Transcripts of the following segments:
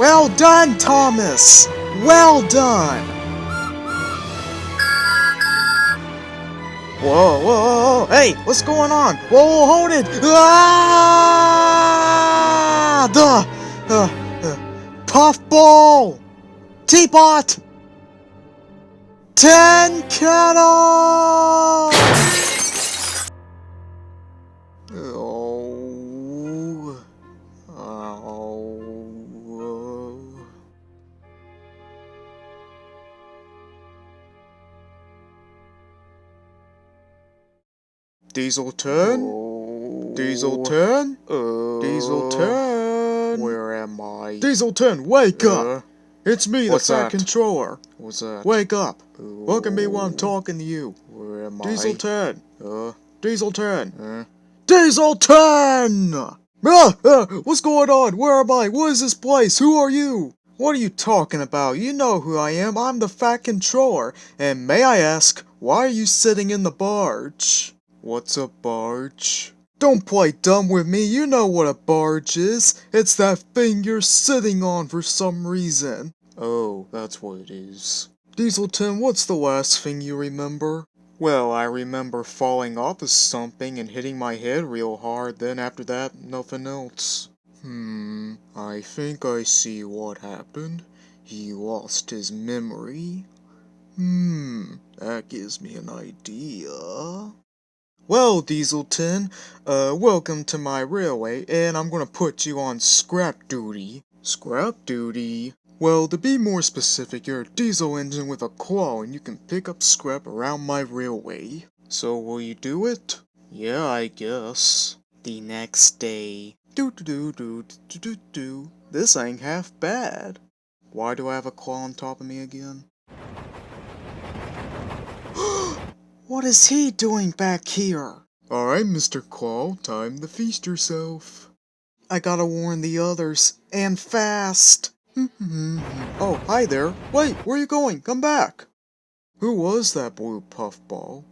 Well done, Thomas! Well done! Whoa, whoa, whoa, hey, what's going on? Whoa, hold it! Ah! Puffball! Teapot! Tin kettle! Oh. Oh. Diesel turn? Oh. Diesel turn? Diesel turn? Where am I? Diesel turn, wake up! It's me, the What's Fat that? Controller. What's that? Wake up! Look at me while I'm talking to you. Where am Diesel I? turn. Diesel turn. Uh, Diesel turn! What's going on? Where am I? What is this place? Who are you? What are you talking about? You know who I am. I'm the Fat Controller. And may I ask, why are you sitting in the barge? what's a barge? Don't play dumb with me. You know what a barge is. It's that thing you're sitting on for some reason. Oh, that's what it is. Dieselton, what's the last thing you remember? Well, I remember falling off of something and hitting my head real hard, then after that, nothing else. I think I see what happened. He lost his memory. That gives me an idea. Well, Dieselton, welcome to my railway, and I'm gonna put you on scrap duty. Scrap duty? Well, to be more specific, you're a diesel engine with a claw, and you can pick up scrap around my railway. So will you do it? Yeah, I guess. The next day. Do. This ain't half bad. Why do I have a claw on top of me again? What is he doing back here? Alright, Mr. Claw, time to feast yourself. I gotta warn the others, and fast. Oh, hi there. Wait, where are you going? Come back. Who was that blue puffball?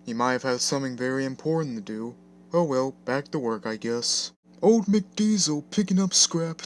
He might have had something very important to do. Oh well, back to work, I guess. Old McDiesel picking up scrap.